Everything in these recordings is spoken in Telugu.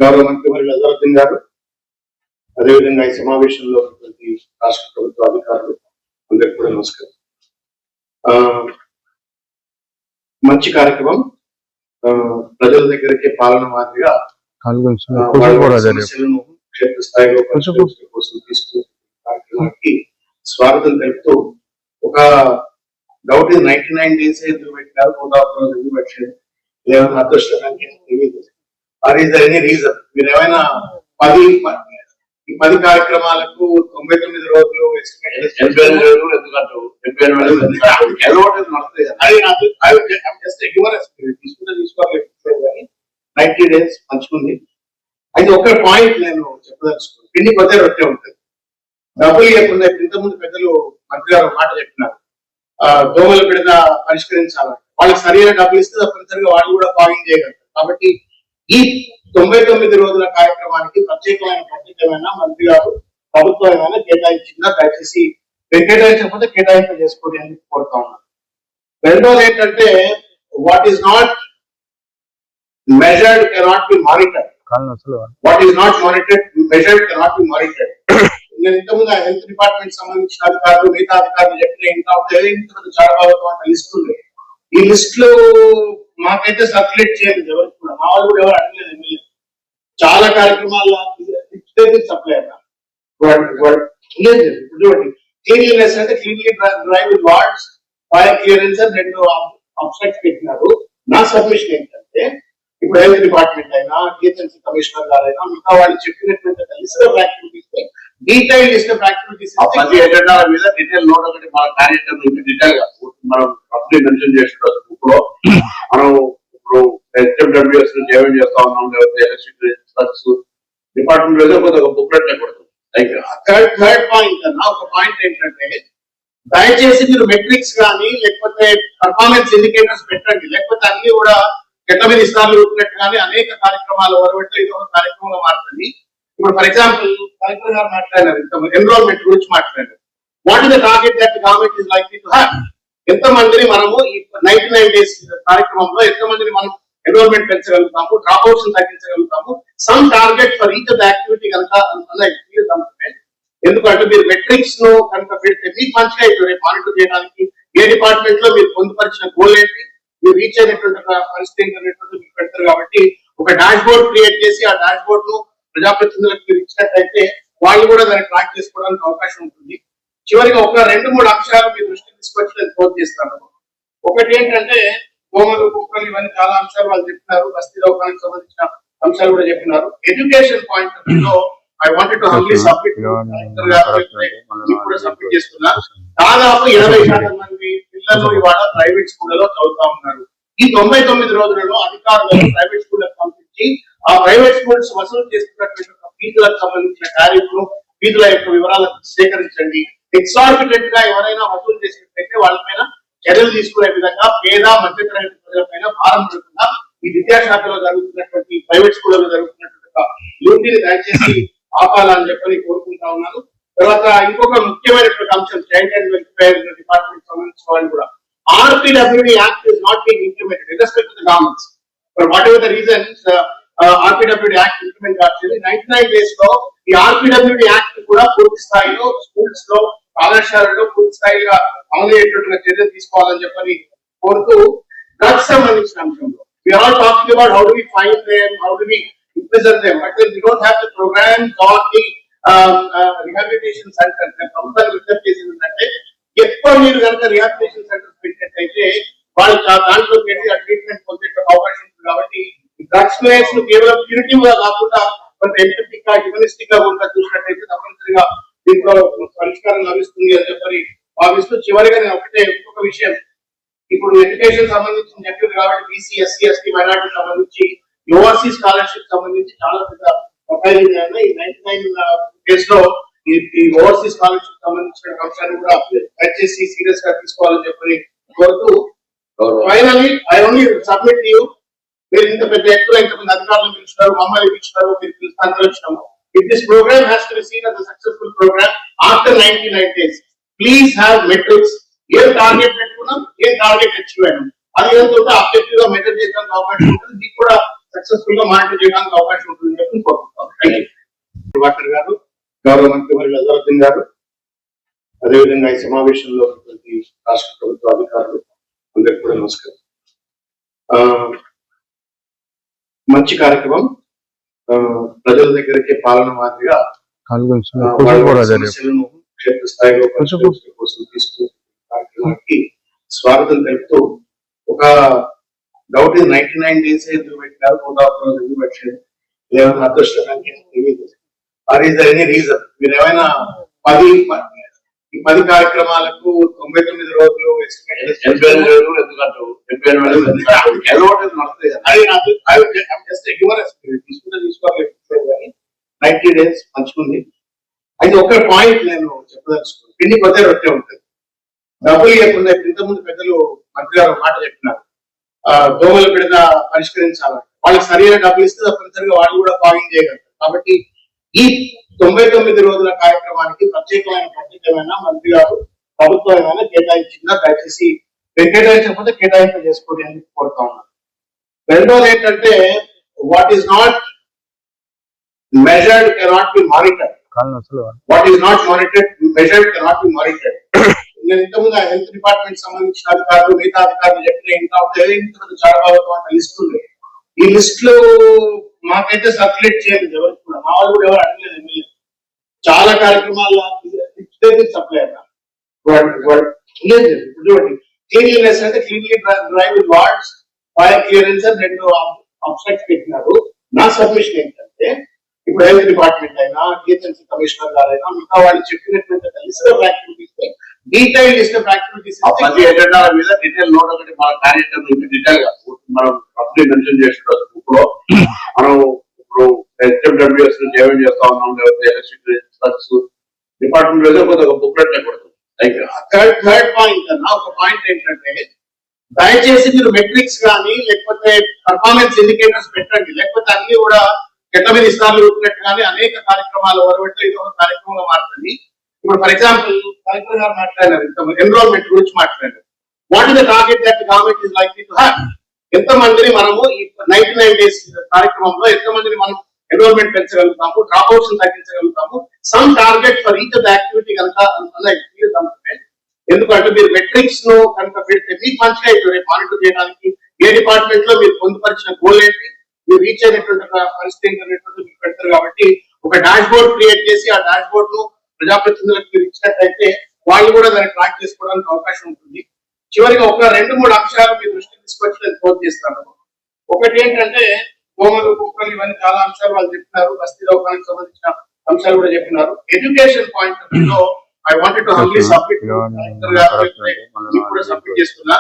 గౌరవ మంత్రి మరియు అజరుద్దీన్ గారు, అదేవిధంగా ఈ సమావేశంలో ఉన్నటువంటి రాష్ట్ర ప్రభుత్వ అధికారులు అందరికీ కూడా నమస్కారం. మంచి కార్యక్రమం. ప్రజల దగ్గరికి పాలన మాదిరిగా సమస్యలను క్షేత్ర స్థాయిలో పరిష్కరించడం కోసం తీసుకున్న కార్యక్రమానికి స్వాగతం తెలుపుతూ, ఒక డౌట్ 99 days ఎందుకు పెట్టినారు, 100 రోజులు ఎందుకు పెట్టలేదు, ఏమైనా అదృష్టానికి తెలియదు. Are is any reason? మీరు ఏమైనా 10 కార్యక్రమాలకు 99 రోజులు తీసుకోవాలి. 90 days మంచుకుంది. అయితే ఒక పాయింట్ నేను చెప్పదలుచుకున్నాను. పిండి కొద్దే రొట్టె ఉంటుంది, డబ్బులు ఇవ్వకుండా. ఇంతకుముందు పెద్దలు మంత్రి గారు మాట చెప్పినారు, దోమల బిడద పరిష్కరించాలని. వాళ్ళకి సరైన డబ్బులు ఇస్తే తప్పనిసరిగా వాళ్ళు కూడా ఫాలోయింగ్ చేయగలుగుతారు. కాబట్టి ఈ 99 రోజుల కార్యక్రమానికి ప్రత్యేకమైన మంత్రి గారు ప్రభుత్వం ఏమైనా కేటాయించిందా? దయచేసి కేటాయించకపోతే కేటాయింపు చేసుకోండి అని కోరుతా ఉన్నాను. రెండోది ఏంటంటే, what is not measured cannot be monitored. What is not monitored, measured cannot be monitored. నేను ఇంతకుముందు హెల్త్ డిపార్ట్మెంట్ సంబంధించిన అధికారులు, మిగతా అధికారులు చెప్పిన ఇంత చాలా బాగా లిస్ట్ ఉంది. ఈ లిస్ట్ లో మాకైతే సర్క్యులేట్ చేయలేదు, ఎవరికి కూడా. మా వాళ్ళు కూడా ఎవరు అడగలేదు. ఎమ్మెల్యే చాలా కార్యక్రమాల్లో సప్లై క్లీన్లీనెస్ అంటే cleanly drive with wards, fire clearance అని 2 అబ్స్ట్రాక్ట్స్ పెట్టినారు. నా సబ్మిషన్ ఏంటంటే, ఇప్పుడు హెల్త్ డిపార్ట్మెంట్ అయినా, జిహెచ్ఎంసీ కమిషనర్ గారైనా, మిగతా వాళ్ళు చెప్పినటువంటి list of activities, detail list of activities agenda మీద డీటెయిల్ నోట్ ఒకటి మన కార్యక్రమం డీటెయిల్ గా మనం మెన్షన్ చేసిన బుక్ లో మనం ఇప్పుడు HMWS నుంచి ఏమేమి చేస్తా ఉన్నాం, లేకపోతే డిపార్ట్మెంట్ లో ఒక బుక్లెట్ కొడుతుంది. థర్డ్ పాయింట్ అన్న, ఒక పాయింట్ ఏంటంటే, దయచేసి మీరు మెట్రిక్స్ కానీ లేకపోతే పర్ఫార్మెన్స్ ఇండికేటర్స్ పెట్టండి. లేకపోతే అన్ని కూడా చెట్ల మీద ఇస్తాలు పెట్టినట్టు కానీ అనేక కార్యక్రమాలు ఓరబెట్టి ఇది ఒక కార్యక్రమంలో మారుతుంది. ఇప్పుడు ఫర్ ఎగ్జాంపుల్ కలెక్టర్ గారు మాట్లాడారు, ఎన్రోల్మెంట్ గురించి మాట్లాడారు. What is the target that government is likely to have? ఎంతమందిని మనము ఈ 99 days కార్యక్రమంలో ఎంతమందిని మనం ఎన్రోల్మెంట్ పెంచగలుగుతాము, డ్రాప్ అవుట్స్ తగ్గించగలుగుతాము? Some target for each of the activity కనుక ఎందుకంటే మీరు మెట్రిక్స్ ను కనుక పెడితే మీకు మంచిగా అవుతుంది మానిటర్ చేయడానికి. ఏ డిపార్ట్మెంట్ లో మీరు పొందుపరిచిన గోల్ ఏంటి, మీరు రీచ్ అయినటువంటి పరిస్థితి మీకు పెడతారు. కాబట్టి ఒక డాష్ బోర్డ్ క్రియేట్ చేసి ఆ డాష్ బోర్డ్ ను ప్రజాప్రతినిధులకు మీరు ఇచ్చినట్లయితే వాళ్ళు కూడా దాన్ని ట్రాక్ చేసుకోవడానికి అవకాశం ఉంటుంది. చివరిగా ఒక 2-3 అంశాలు మీ దృష్టికి తీసుకొచ్చి నేను ఫోన్ చేస్తాను. ఒకటి ఏంటంటే, దోమలు, కుక్కలు, ఇవన్నీ చాలా అంశాలు వాళ్ళు చెప్పినారు. బస్తీ దవాఖానకు సంబంధించిన అంశాలు కూడా చెప్పినారు. ఎడ్యుకేషన్ పాయింట్ ఆఫ్ వ్యూలో I wanted to humbly submit కూడా సబ్మిట్ చేస్తున్నా. దాదాపు 80% మంది పిల్లలు ఇవాళ ప్రైవేట్ స్కూళ్లలో చదువుతా ఉన్నారు. ఈ 99 రోజులలో అధికారులు ప్రైవేట్ స్కూళ్ళకు పంపించి ఆ ప్రైవేట్ స్కూల్స్ వసూలు చేస్తున్నటువంటి ఫీజులకు సంబంధించిన టారిఫ్ ను, ఫీజుల యొక్క వివరాలను సేకరించండి. ఎగ్జార్బిటెంట్ గా ఎవరైనా వసూలు చేసినట్లయితే వాళ్ళపైన చర్యలు తీసుకునే విధంగా పేద మధ్యతరగతి ప్రజలపైన భారం పడకుండా ఈ విద్యాశాఖలో జరుగుతున్నటువంటి ప్రైవేట్ స్కూళ్లలో జరుగుతున్నటువంటి లూటీని దయచేసి ఆపాలని చెప్పని కోరుకుంటా ఉన్నాను. తర్వాత ఇంకొక ముఖ్యమైనటువంటి అంశం, చైల్డ్ అండ్ వెల్ఫేర్ డిపార్ట్మెంట్ సంబంధించిన వాళ్ళు కూడా RPWD act is not being implemented in respect to the governments for what ever the reasons. RPWD act implement కాలేదు. 99 days లో ఈ RPWD యాక్ట్ కూడా పూర్తి స్థాయిలో స్కూల్స్ లో, కళాశాలలో పూర్తి స్థాయిగా అమలయ్యేటట్టుగా చర్యలు తీసుకోవాలని చెప్పని కోరుతూ, డ్రగ్స్ సంబంధించిన అంశంలో we are all talking about how do we find them, how do we imprison them, but then we don't have the programs or the rehabilitation centers. ప్రభుత్వాన్ని విజ్ఞప్తి చేసింది ఏంటంటే, ఎక్కువ మీరు కనుక రిహాబిలిటేషన్ సెంటర్స్ పెట్టినట్టయితే వాళ్ళు దాంట్లో పెట్టి ఆ ట్రీట్మెంట్ పొందే అవకాశం ఉంటుంది. కాబట్టి డ్రగ్స్ ప్లేయర్స్ ను కేవలం ప్యూరిటివ్ గా కాకుండా కొంత ఎంపథిక్ గా, హ్యూమనిస్టిక్ గా కూడా చూసినట్టయితే తప్పనిసరిగా దీంట్లో పరిష్కారం లభిస్తుంది అని చెప్పి భావిస్తూ, చివరిగా నేను ఇంకొక విషయం, ఇప్పుడు ఎడ్యుకేషన్ సంబంధించి చెప్పింది కాబట్టి బీసీ, ఎస్సీ, ఎస్టీ, మైనారిటీ సంబంధించి ఓవర్సీ స్కాలర్షిప్ సంబంధించి చాలా పెద్ద ప్రొఫైలింగ్ ఈ 99 days లో ఈ ఓవర్సీ స్కాలర్షిప్ సంబంధించిన అంశాన్ని కూడా దయచేసి సీరియస్ గా తీసుకోవాలని చెప్పి కోరుతూ, finally I only submit you. మీరు ఇంత పెద్ద ఎత్తున ఇంతమంది అధికారులను పిలుచున్నారు, మమ్మల్ని పిలుచున్నారు, మీరు పిలుస్తాను వచ్చినాము. If this program has to be seen as a successful program after 99 days, please have metrics. ఏం టార్గెట్ పెట్టుకున్నాం, ఏం టార్గెట్ అచీవ్ అయినాం, అది ఎంతో ఆబ్జెక్టివ్ గా మెజర్ చేయడానికి అవకాశం ఉంటుంది. మీకు కూడా సక్సెస్ఫుల్ గా మానిటర్ చేయడానికి అవకాశం ఉంటుంది. చెప్పి కోరుకుంటాం. Thank you. దివాకర్ గారు, గౌరవ మంత్రివర్యులు అజరుద్దీన్ గారు, అదేవిధంగా ఈ సమావేశంలో ఉన్నటువంటి రాష్ట్ర ప్రభుత్వ అధికారులు అందరికీ కూడా నమస్కారం. మంచి కార్యక్రమం. ప్రజల దగ్గరికి పాలన మాదిరిగా సమస్యలను క్షేత్ర స్థాయిలో కోసం తీసుకునే కార్యక్రమానికి స్వాగతం తెలుపుతూ, ఒక డౌట్ 99 days ఎందుకు పెట్టారు, 100 రోజులు ఎందుకు పెట్టలేదు, ఏమైనా అదృష్టంగా తెలియదు. Are is any reason? మీరు ఏమైనా 10 కార్యక్రమాలకు 99 రోజులు తీసుకోలేదు, 90 days మంచుకుంది. అయితే ఒక పాయింట్ నేను చెప్పదలుచుకున్నాను. పిండి కొద్దే రొట్టె ఉంటుంది, డబ్బులు ఇవ్వకుండా. ఇంతకుముందు పెద్దలు మంత్రి గారు మాట చెప్పినారు, దోమల బిడద పరిష్కరించాలని. వాళ్ళకి సరైన డబ్బులు ఇస్తే తప్పనిసరిగా వాళ్ళు కూడా ఫాలోయింగ్ చేయగలుగుతారు. కాబట్టి ఈ 99 రోజుల కార్యక్రమానికి ప్రత్యేకమైన మంత్రి గారు ప్రభుత్వం ఏమైనా కేటాయించిందా? దయచేసి కేటాయించకపోతే కేటాయింపు చేసుకోండి అని కోరుతా ఉన్నాను. రెండోది ఏంటంటే, what is not measured cannot be monitored. What is not monitored, measured cannot be monitored. నేను ఇంతకుముందు హెల్త్ డిపార్ట్మెంట్ సంబంధించిన అధికారులు, మిగతా అధికారులు చెప్పిన చాలా బాగా లిస్ట్ ఉంది. ఈ లిస్ట్ లో మాకైతే సర్క్యులేట్ చేయలేదు ఎవరికి కూడా, మా వాళ్ళు కూడా ఎవరు అడగలేదు. ఎమ్మెల్యే చాలా కార్యక్రమాల్లో సప్లై చూడండి. క్లీన్లీనెస్ అంటే cleanly drive wards, fire clearance అని 2 అబ్స్ట్రాక్ట్స్ పెట్టినారు. నా సబ్మిషన్ ఏంటంటే, ఇప్పుడు హెల్త్ డిపార్ట్మెంట్ అయినా, జిహెచ్ఎంసీ కమిషనర్ గారైనా, మిగతా వాళ్ళు చెప్పినటువంటి list of activities, detail list of activities మీద డీటెయిల్ నోట్ ఒకటి మన కార్యక్రమం డీటెయిల్ గా మనం అప్లై మెన్షన్ చేసిన బుక్ లో మనం ఇప్పుడు HMWS నుంచి ఏమేమి చేస్తా ఉన్నాం, లేకపోతే ఎలక్ట్రిసిటీ డిపార్ట్మెంట్ మీద కొంత బుక్లెట్ లేకూడదు. థర్డ్ పాయింట్ అన్న, ఒక పాయింట్ ఏంటంటే, దయచేసి మీరు మెట్రిక్స్ కానీ లేకపోతే పర్ఫార్మెన్స్ ఇండికేటర్స్ పెట్టండి. లేకపోతే అన్ని కూడా గంట మీద ఇస్తాలు పెట్టినట్టు కానీ అనేక కార్యక్రమాలు వరబెట్టి ఇది ఒక కార్యక్రమంగా మారుతుంది. ఇప్పుడు ఫర్ ఎగ్జాంపుల్ కలెక్టర్ గారు మాట్లాడారు, ఎన్రోల్మెంట్ గురించి మాట్లాడారు. What is the target that government is likely to have? ఎంతమందిని మనము ఈ 99 days కార్యక్రమంలో ఎంతమందిని మనం ఎన్రోల్మెంట్ పెంచగలుగుతాము, డ్రాప్ అవుట్స్ తగ్గించగలుగుతాము, some target for each of the activity కనుక ఎందుకంటే మీరు మెట్రిక్స్ ను కనుక పెడితే మీకు మంచిగా అవుతుంది మానిటర్ చేయడానికి. ఏ డిపార్ట్మెంట్ లో మీరు పొందుపరిచిన గోల్ ఏంటి, మీరు రీచ్ అయినటువంటి పరిస్థితి ఏంటనేటువంటి మీకు పెడతారు. కాబట్టి ఒక డాష్ బోర్డ్ క్రియేట్ చేసి ఆ డాష్ బోర్డ్ ను ప్రజాప్రతినిధులకు మీరు ఇచ్చినట్లయితే వాళ్ళు కూడా దాన్ని ట్రాక్ చేసుకోవడానికి అవకాశం ఉంటుంది. చివరిగా ఒక 2-3 అంశాలు మీ దృష్టికి తీసుకొచ్చి నేను ఫోన్ చేస్తాను. ఒకటి ఏంటంటే, దోమలు, కుక్కలు, ఇవన్నీ చాలా అంశాలు వాళ్ళు చెప్పినారు. బస్తీ దోకానికి సంబంధించిన అంశాలు కూడా చెప్పినారు. ఎడ్యుకేషన్ పాయింట్ ఆఫ్ వ్యూలో I wanted to humbly submit కూడా సబ్మిట్ చేస్తున్నా.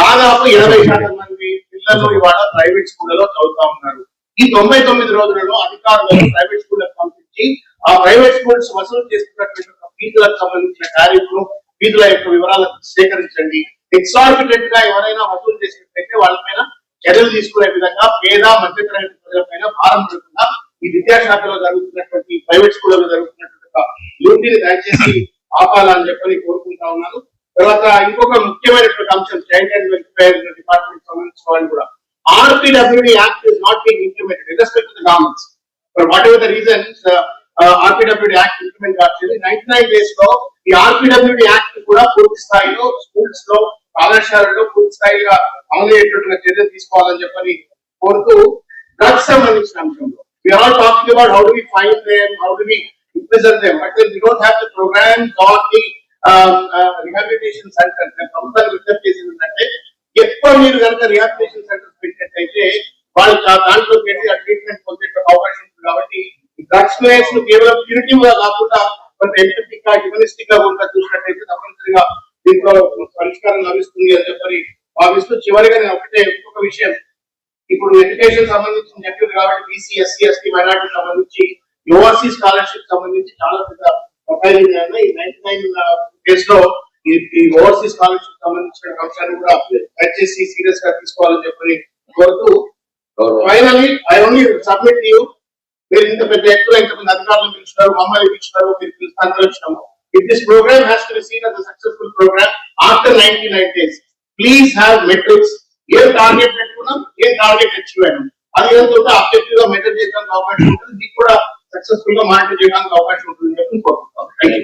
దాదాపు 80% మంది పిల్లలు ఇవాళ ప్రైవేట్ స్కూళ్లలో చదువుతా ఉన్నారు. ఈ 99 రోజులలో అధికారులను ప్రైవేట్ స్కూళ్ళకు పంపించి ఆ ప్రైవేట్ స్కూల్స్ వసూలు చేస్తున్నటువంటి ఫీజులకు సంబంధించిన టారిఫ్లు, ఫీజుల యొక్క వివరాలను సేకరించండి. ఎక్సార్బిటెంట్ గా ఎవరైనా వసూలు చేసినట్లయితే వాళ్ళపైన చర్యలు తీసుకునే విధంగా పేద మధ్యతరగతి ప్రజలపైన భారం పడకుండా ఈ విద్యాశాఖలో జరుగుతున్నటువంటి ప్రైవేట్ స్కూళ్లలో జరుగుతున్నటువంటి లూటీని దయచేసి ఆపాలని చెప్పని కోరుకుంటా ఉన్నాను. తర్వాత ఇంకొక ముఖ్యమైనటువంటి అంశం, చైల్డ్ అండ్ వెల్ఫేర్ డిపార్ట్మెంట్ సంబంధించిన వాళ్ళు కూడా RPWD Act is not being implemented irrespective of the governments. For whatever the reasons, RPWD Act implement కాలేదు. 99 days లో ఈ RPWD Act కూడా పూర్తి స్థాయిలో స్కూల్స్ లో, కళాశాలలో పూర్తి స్థాయిగా అమలు అయ్యేటట్టుగా చర్యలు తీసుకోవాలని చెప్పని కోరుతూ, డ్రగ్స్ సంబంధించిన అంశంలో we are all talking about how do we find them, how do we imprison them, but then we don't have the programs or the rehabilitation centers. ప్రభుత్వాలు విజ్ఞప్తి చేసింది ఏంటంటే, ఎక్కువ మీరు కనుక రిహాబిలిటేషన్ సెంటర్స్ పెట్టినట్టయితే వాళ్ళు దాంట్లో పెట్టి ఆ ట్రీట్మెంట్ పొందే అవకాశం ఉంటుంది. కాబట్టి డ్రగ్స్ ప్లేయర్స్ ను కేవలం ప్యూరిటివ్ గా కాకుండా కొంత ఎంపథిక్ గా, హ్యూమనిస్టిక్ గా కూడా చూసినట్టయితే తప్పనిసరిగా దీంట్లో పరిష్కారం లభిస్తుంది అని చెప్పని భావిస్తూ, చివరిగా నేను ఇంకొక విషయం, ఇప్పుడు ఎడ్యుకేషన్ సంబంధించి చెప్పింది కాబట్టి బీసీ, ఎస్సీ, ఎస్టీ, మైనార్టీ సంబంధించి ఓవర్సీస్ స్కాలర్షిప్ సంబంధించి చాలా పెద్ద ప్రొఫైలింగ్ అయినా ఈ 99 days లో ఈ ఓవర్సీస్ స్కాలర్షిప్ సంబంధించిన అంశాన్ని కూడా దయచేసి సీరియస్ గా తీసుకోవాలని చెప్పని కోరుతూ, finally I only submit you. మీరు ఇంత పెద్ద ఎత్తున ఇంతమంది అధికారులను పిలుచున్నారు, మమ్మల్ని పిలుచున్నారు, మీరు పిలుస్తాను వచ్చినాము. If this program has to be seen as a successful program after 99 days, please have metrics. A target పెట్టుకున్నాం, ఏ టార్గెట్ అచీవ్ అయినాం, అది ఎంత ఆబ్జెక్టివ్ గా మెజర్ చేయడానికి అవకాశం ఉంటుంది, మీకు కూడా సక్సెస్ఫుల్ గా మానిటర్ చేయడానికి అవకాశం ఉంటుంది అని చెప్పి కోరుకుంటాం. Thank you.